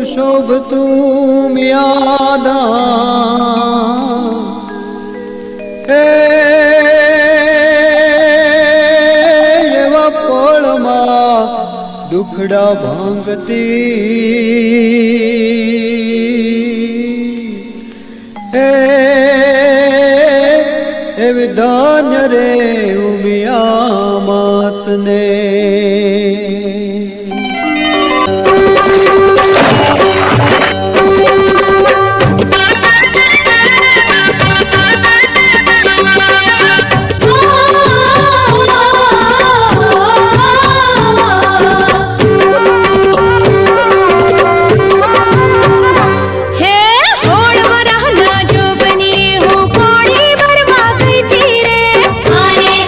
શોભતું મ્યાદા એવા પળમાં દુખડા ભાંગતી એવી ધન્ય રે ઉમિયા માતને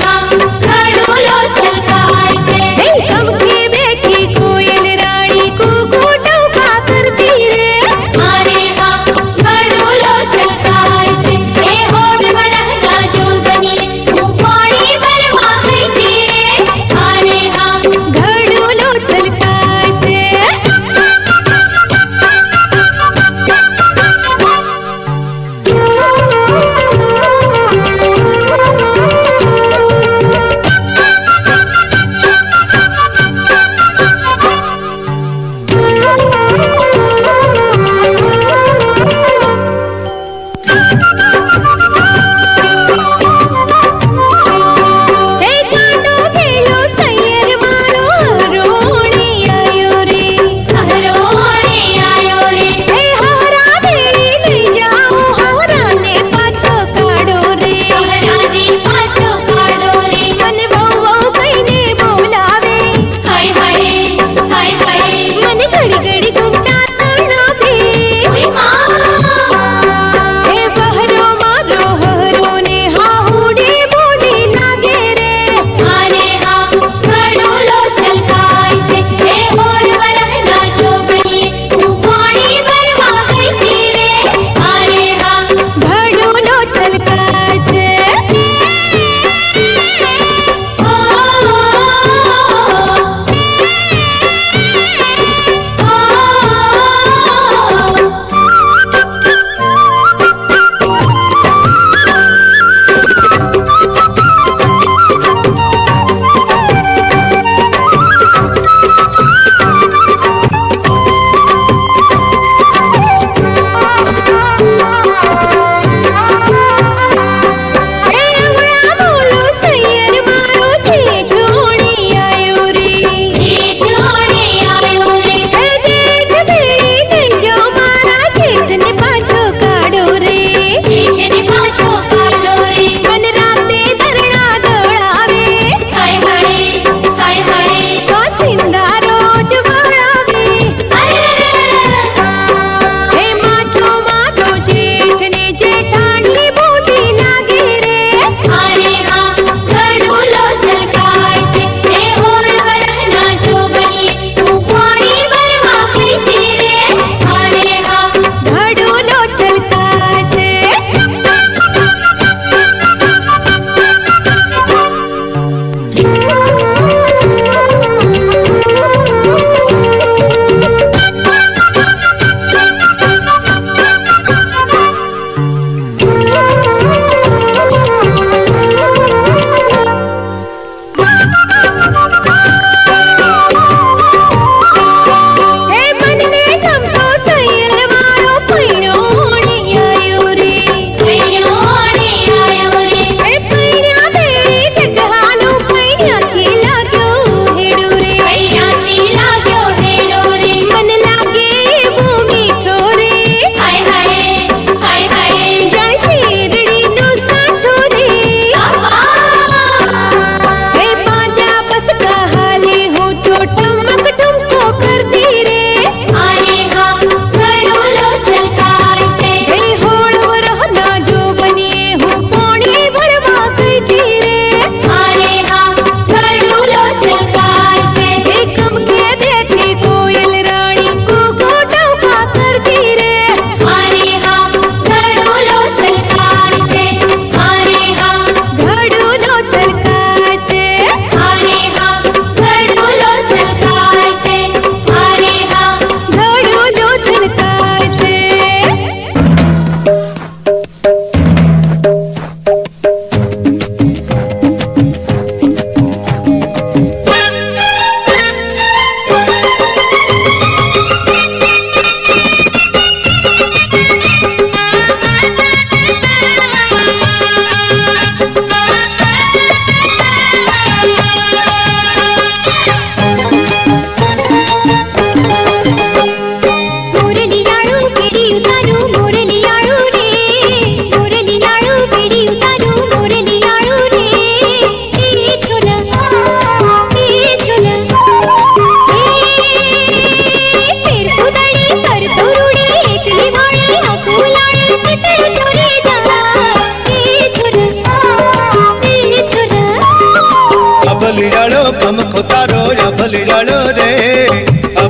हम खड़ूलो छलकाय से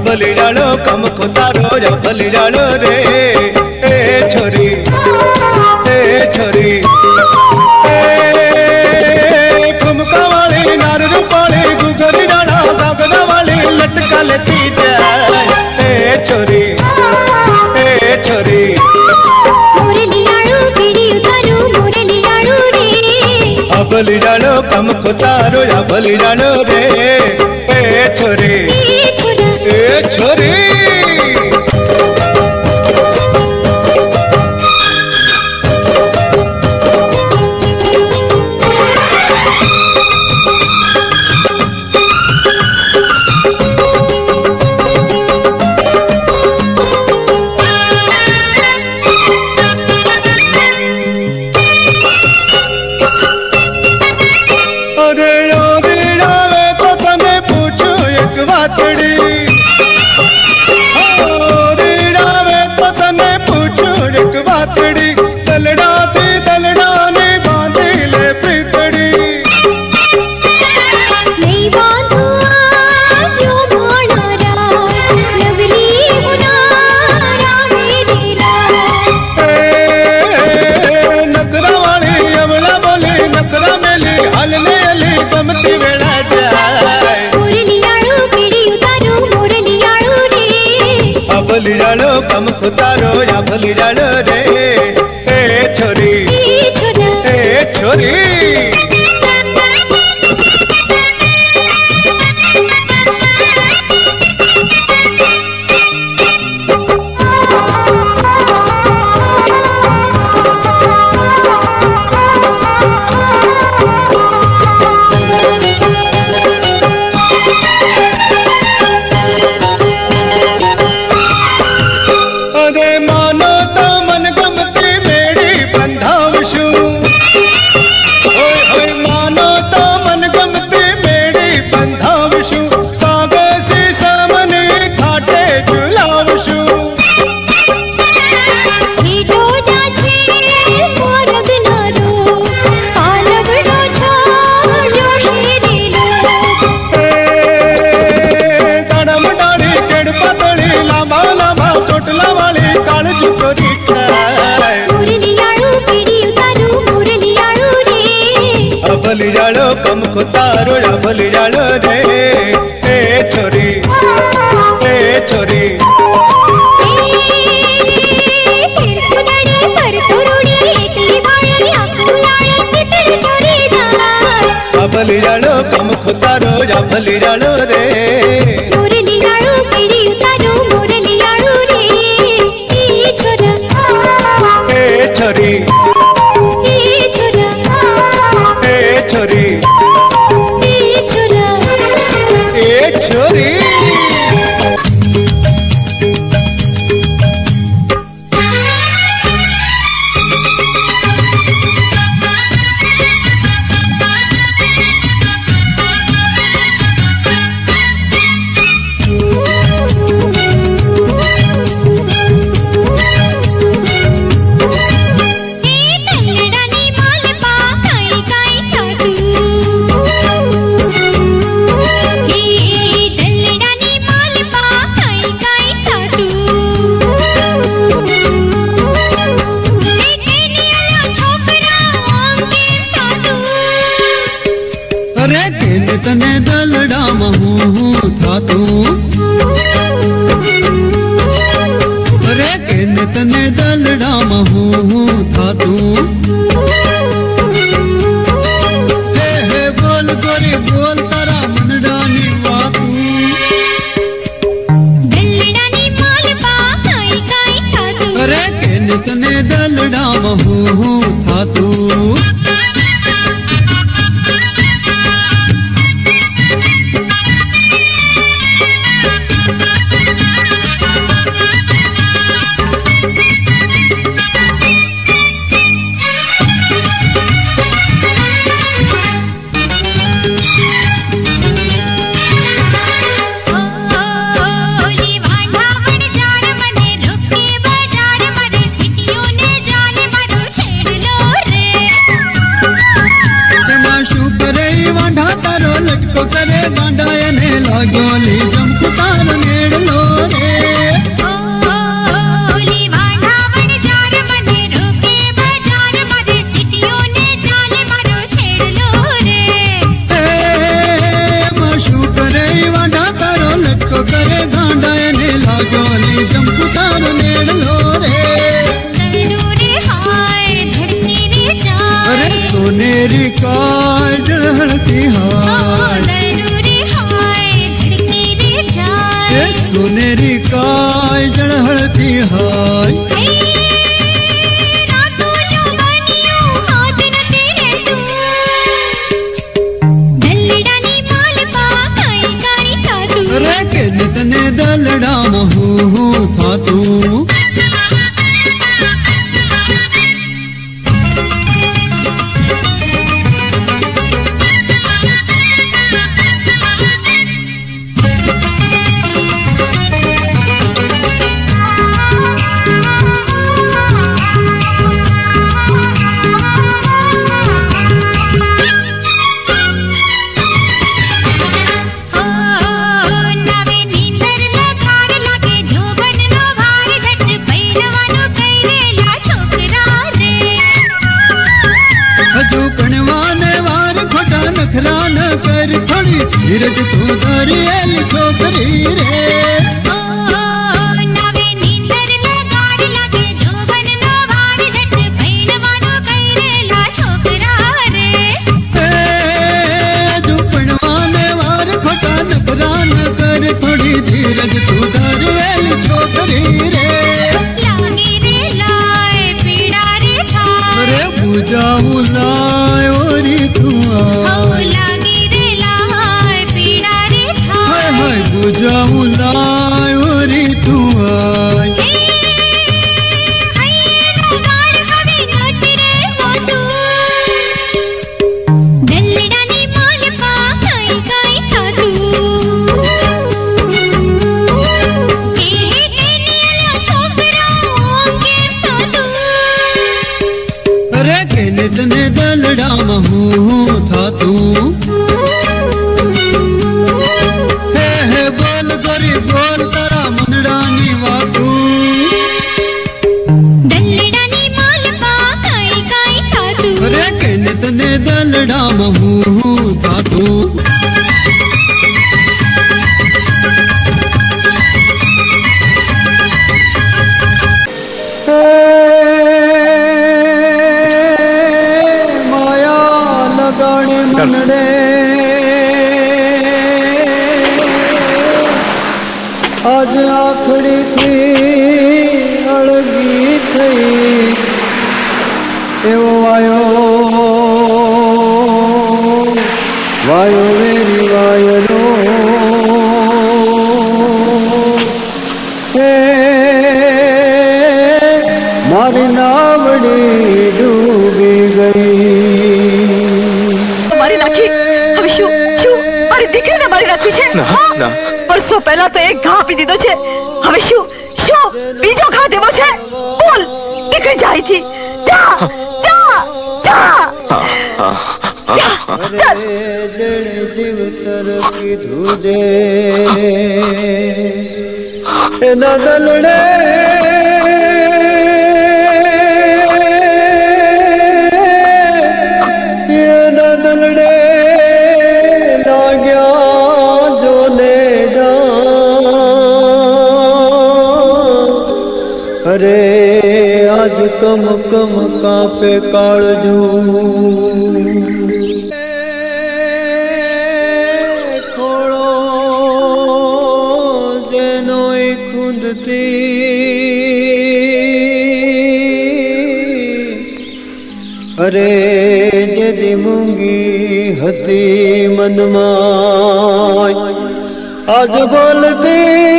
અબલીડાળો કમકો તારો અબલીડાળો રે એ છોરી એ છોરી ठुमका वाली नार रूपाली घुघरी डाढ़ा गागरा वाली लटका लेती जाए ए छोरी अबली डालो कम खुतारो अबली डालो रे ए छोरी ए छोरी अबलीडालो कम खुतारो अबलीडालो रे ए छोरी ए छोरी अबलीडालो कम खुतारो अबलीडालो रे ए छोरी ए छोरी अबलीडालो कम खुतारो अबलीडालो रे छोरी छोरी ए छोरी तने दलड़ा महू था तू अरे केने तने दलड़ा महू था तू हे बोल गोरी बोल तारा मनडानी वातू दलड़ानी माल पा काई काई था तू अरे केने तने दलड़ा महू था तू મારો નેડલો રે દલડું રે હાય ધડકી રે જાય અરે સોનેરી કાય ઝળહળતી હાય દલડું રે હાય ધડકી રે એ જાય સોનેરી કાય ઝળહળતી હાય રાતું જો બન્યું હાથ નથી રહેતું દલડાની માલપા કઈ કઈ થાતું અરે કે તને દલડામાં હું થાતું નવે નીંદર લગાડ લાગે જોબનનો ભાર ઝટ પૈણવાનું કઈ વેલા છોકરા રે હજુ ભણવાને વાર ખોટા નખરા ન કર થોડી ધીરજ તું ધરેલ છોકરી રે નવે નીંદર લગાડ લાગે જોબનનો ભાર ઝટ પૈણવાનું કઈ વેલા છોકરા રે હજુ ભણવાને વાર ખોટા નખરા ન કર થોડી ધીરજ તું ધરેલ છોકરી રે લાગી રે લાય પીડા રે થાય અરે પૂજાવું લાય ઓરી તું આ લાગી રે લાય પીડા રે હાય થાય હાય પૂજાવું લાય ઓરી તું આય દલડાની માલપા કઈ કઈ થાતું એ કેનિયલા છોકરા ઓમ કેમ થાતું અરે કેને તને દલડામાં હું થાતું હે બોલ ગોરી બોલ તારા મનડાની વાતું દલડાની માલપા કઈ કઈ થાતું અરે કેને તને દલડામાં હું થાતું માયા લગાડી મનડે આજ આખડીથી અળગી થઈ એવો વાયો વેરી વાયરો હે મારી નાવડી ડૂબી ગઈ મારી નાખી હવે શું મારી દીકરીને મારી નાખી છે ના. વર્ષો પહેલા તો એક ઘા આપી દીધો છે હવે શું બીજો ઘા દેવો છે બોલ નીકળી જાય થી જા જા જા જા ચાલ જણે જીવતર કીધું જે એના દલડે એના દલડે લાગ્યા જોને અરે આજ કમ કમ કાપે કાળજુ ખોળો જેનો ખુંદતી અરે જેદી મૂંગી હતી મનમાં આજ બોલતી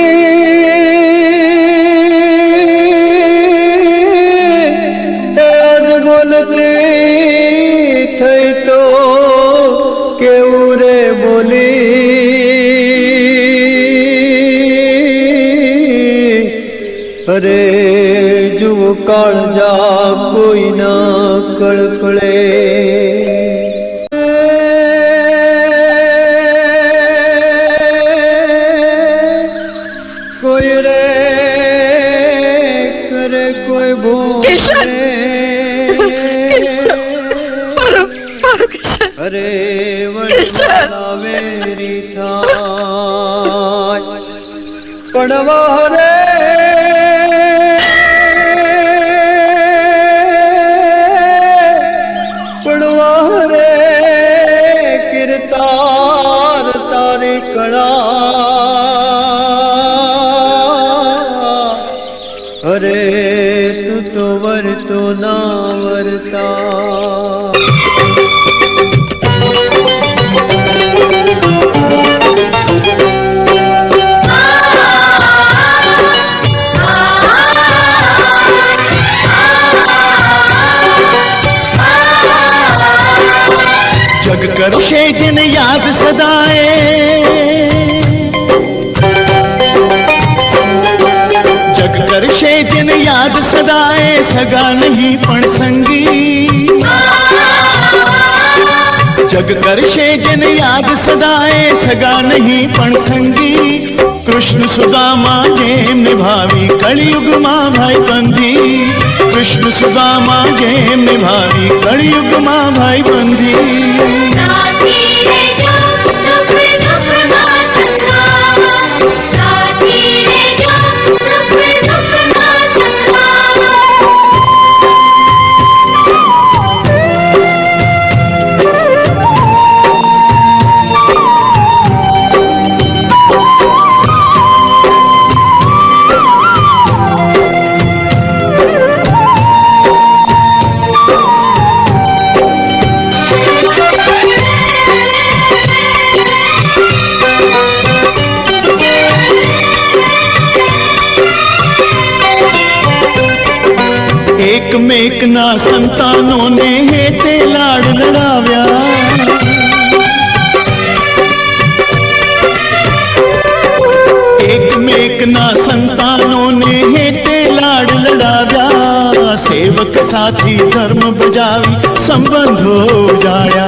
થઈ તો કેવું રે બોલી અરે જુઓ કાળજા કોઈ ના કળકળે કોઈ રે કરે કોઈ કિશન! ભોળે કિશન! અરે વડલા વેરી થાય પડવા રે अरे तू तो वरतो ना वरता जग करशे जिन याद सदाए जग करशे जिन याद सदाए सगा नहीं पण संगी जग करशे जिन याद सदाए सगा नहीं पण संगी कृष्ण सुदामा जेम निभावी कलयुग मां भाई बंदी कृष्ण सुदामा जेम निभावी कलयुग मां भाई बंदी साथी रे जो सुख दुख मां संगा साथी रे जो सुख दुख मां संगा एकमेक ना संतानों ने हेते लाड लड़ाव्या एकमेक ना संतानों ने हेते लाड लड़ाव्या सेवक साथी धर्म बजावी संबंधो जाया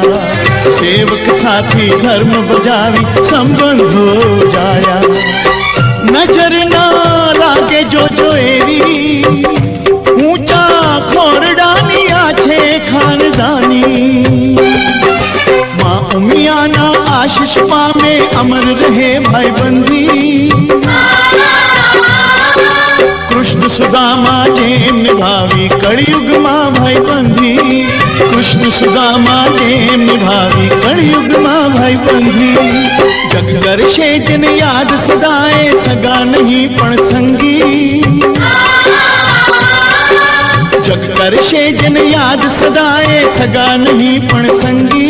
सेवक साथी धर्म बजावी संबंधो जाया नजर ना लागे जो एवी ऊंचा खोरडानी आछे खानदानी मां उमिया ना आशीष पामे अमर रहे भाई बंदी कृष्ण सुदामा जेम निभावी कलयुग मां भाई बंदी कृष्ण सुदामा जेम निभावी कलयुग मां भाई बंदी जग करशे जिन याद सदाए सगा नहीं पण संगी जग करशे जिन याद सदाए सगा नहीं पण संगी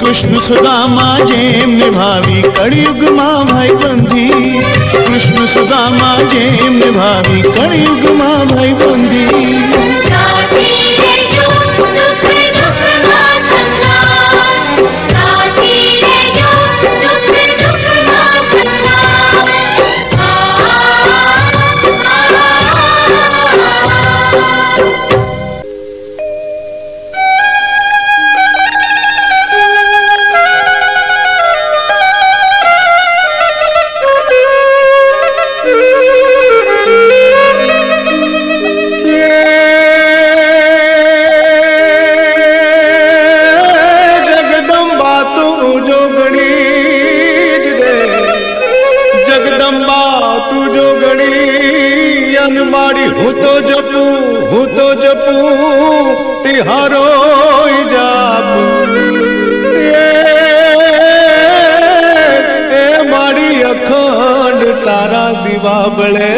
कृष्ण सुदामा जेम निभावी कलयुग मां भाई बंदी कृष्ण सुदामा जेम निभावी कलयुग मां भाई बंदी साथी रे जो सुख दुख मां संगा साथी रे जो सुख दुख मां संगा जगदम्बा तू जोगणी रे जगदम्बा तू जोगणी अनबाड़ी हूँ तो जपू तिहारो जापू ए माड़ी अखंड तारा दीवा बळे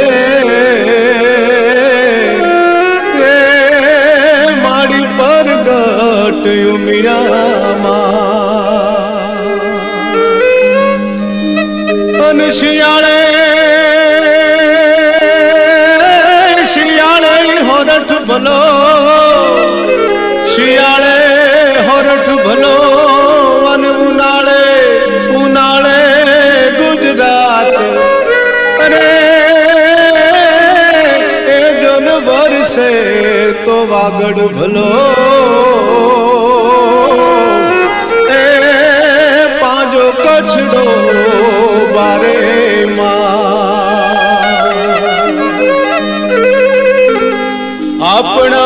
माड़ी परगट उमिया शियाळे शियाळे होरठ भलो शियाळे होरठ भलो अन उनाळे उनाळे गुजरात अरे ए जोन वर्षे तो वागड़ भलो ए पांजो कछड़ो बारे अपना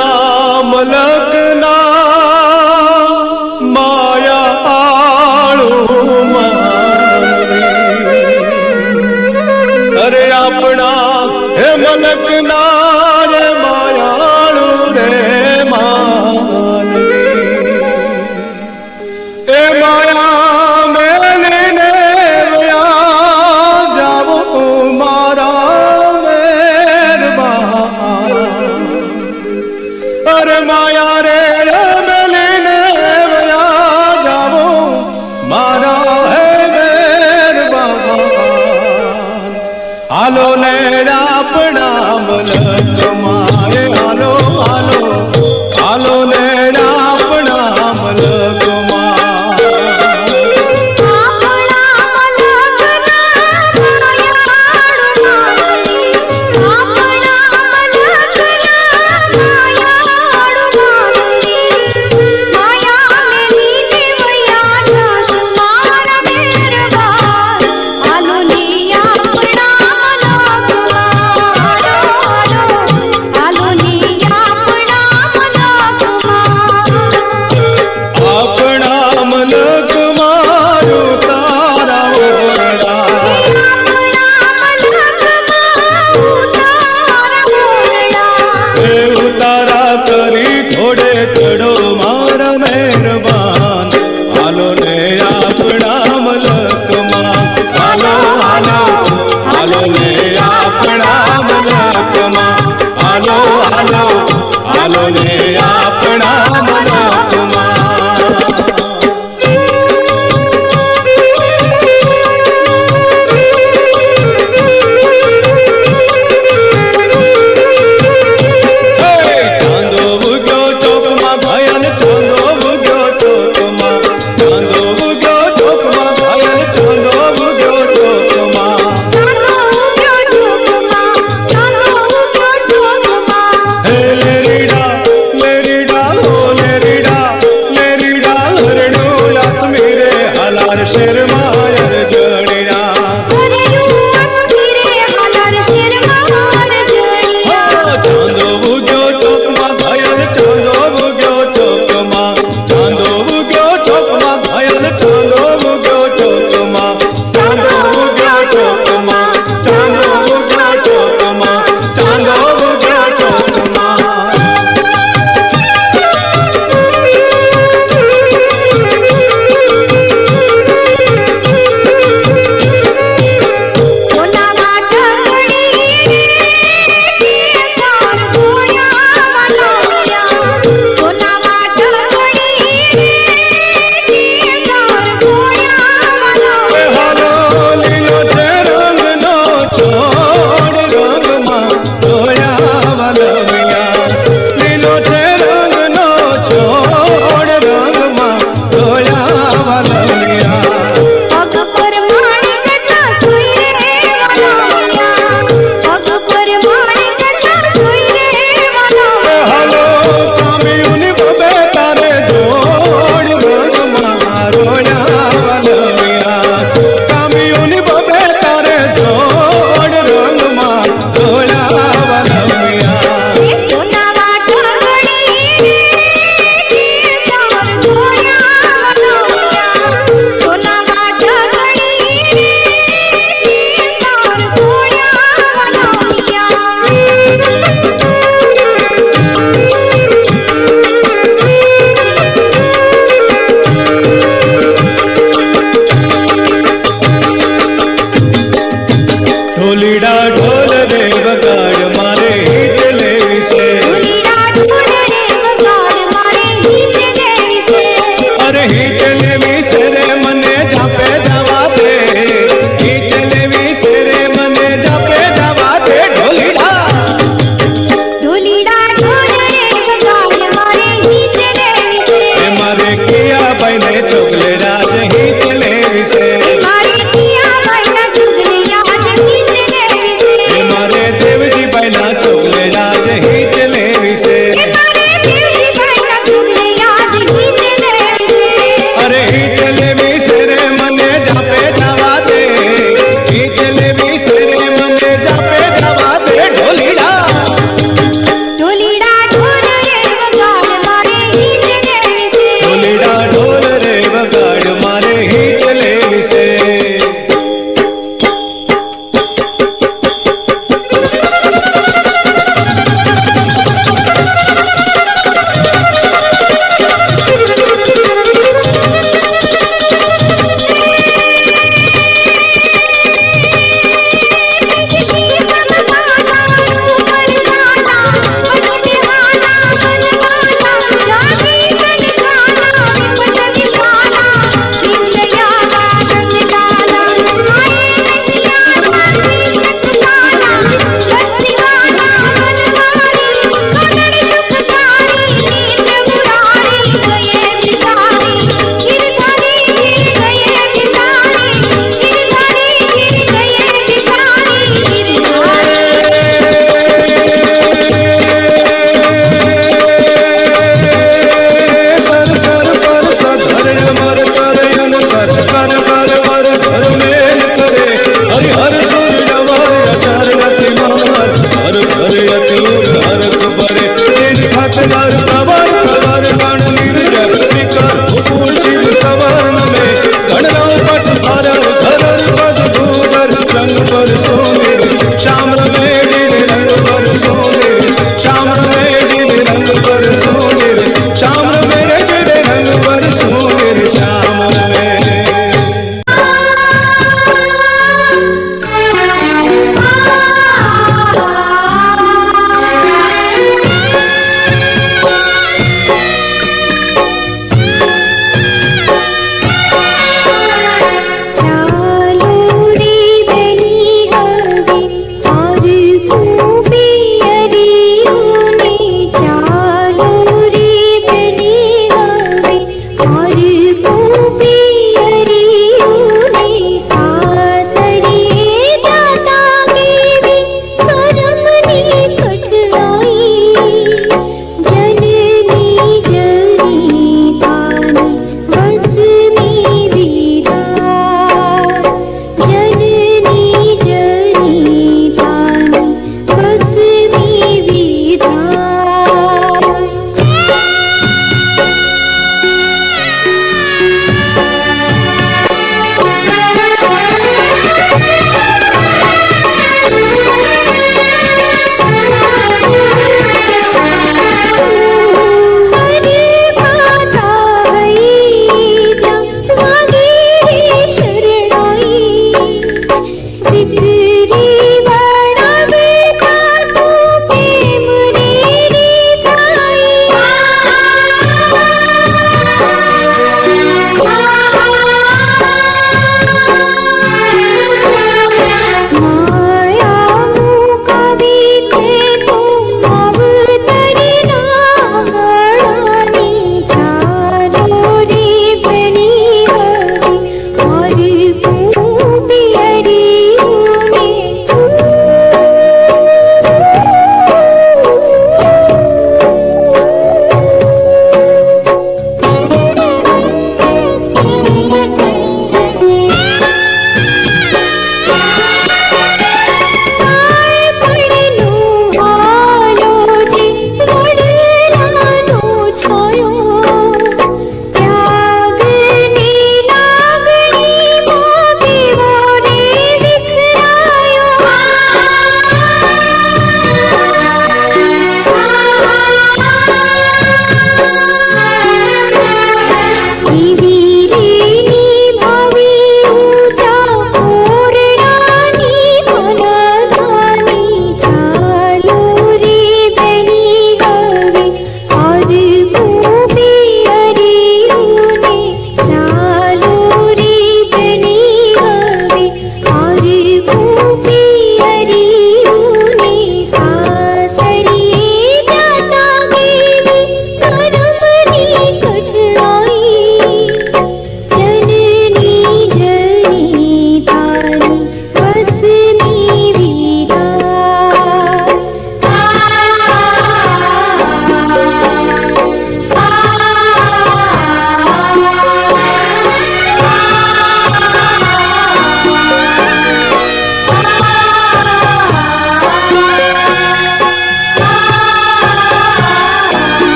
मलक ना माया आळू अरे अपना हे मलक ना रे माया आळू रे ए माया मेलिने वया जावो मारा मेहरबान હાલો હાલો હાલો ને આપણા મનોમાં ચાંદો ઉગ્યો ચોકમાં ભયન ચાંદો ઉગ્યો ચોકમાં ચાંદો ઉગ્યો ચોકમાં ભયન ચાંદો ઉગ્યો ચોકમાં હે લેરીડા લેરીડા હો લેરીડા લેરીડા હરણો લાત મેરે હલાર શેરમાં હર જણીડા ચાંદો ઉગ્યો ચોકમાં ભયન ચાંદો ઉગ્યો ચોકમાં ચાંદો ઉગ્યો ચોકમાં ભયન ચાંદો ઉગ્યો ચોકમાં ચાંદો ઉગ્યો ચોકમાં ચાંદો ઉગ્યો ચોકમાં ચાંદો ઉગ્યો ચોકમાં હાલો લીલો છે રંગનો છોડ રંગમાં ધોયા વલમિયા લીલો છે રંગનો છોડ રંગમાં ધોયા વલમિયા હાલો કામિયુની બબે તારે જોડ રંગમાં રોયા વલમિયા કામિયુની બબે તારે જોડ રંગમાં રોયા વલમિયા ઢોલીડા ઢોલ રે વગાડ મારે હીટ લેવી છે અરે હીટ લેવી છે રે મને જાપે જવા દે હીટ લેવી છે રે મને જાપે જવા દે ઢોલીડા એ મારે કિયા ભાઈને ચોકલે રાજ હીટ લેવી છે એ મારે દેવજી ભાઈના ચોકલે રાજ હીટ લેવી છે અરે હીટ લેવી છે રે મને જાપે જવા દે હીટ લેવી છે રે મને જાપે જવા દે ઢોલીડા ઢોલીડા ઢોલ રે વગાડ મારે હીટ લેવી છે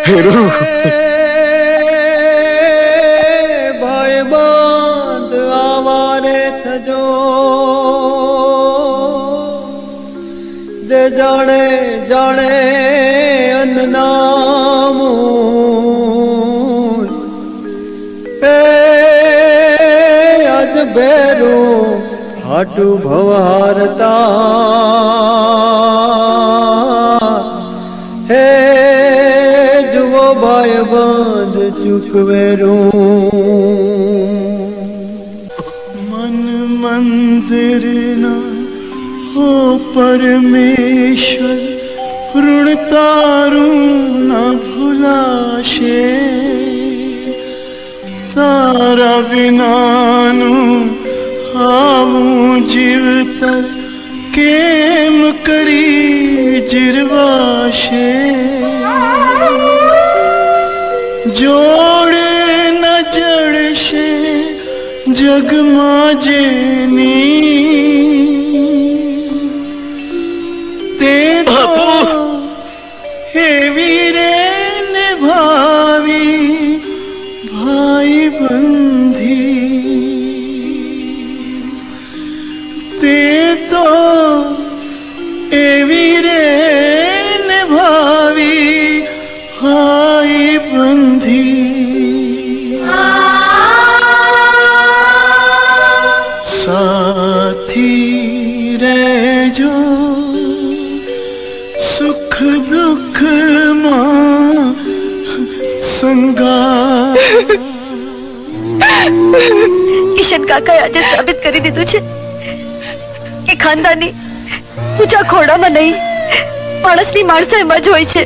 હેરું ભાઈ બંધ આવારે થજો જે જાણે જાણે અન્નનામું હે આજ ભેરું હાટું ભવહારતા હે જુઓ ભાઈ બંધ ચૂકવેરું मन मंदिर ना हो परमेश्वर ऋण तारू ना भूलाशे तारा विनाનું આવું જીવતર કેમ કરી જીરવાશે જોડે ન જડશે જગમાં જેની તે બાપુ! એવી રે નિભાવી ભાઈ બંધી તે તો એવી રે નિભાવી ભાઈ બંધી સાથી રહેજો સુખ દુઃખમાં સંગા કિશન કાકાએ આજે સાબિત કરી દીધું છે કે ખાનદાની ઊંચા ખોડામાં નહીં માણસની માણસાઈમાં જ હોય છે.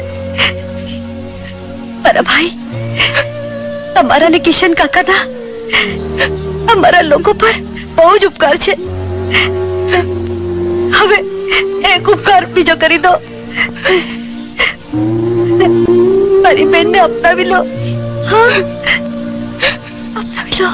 મારા ભાઈ, તમારા ને કિશન કાકાના અમારા લોકો પર બહુ જ ઉપકાર છે. હવે એક ઉપકાર બીજો કરી દો. મારી બેનને અપનાવી લો. હા, અપનાવી લો.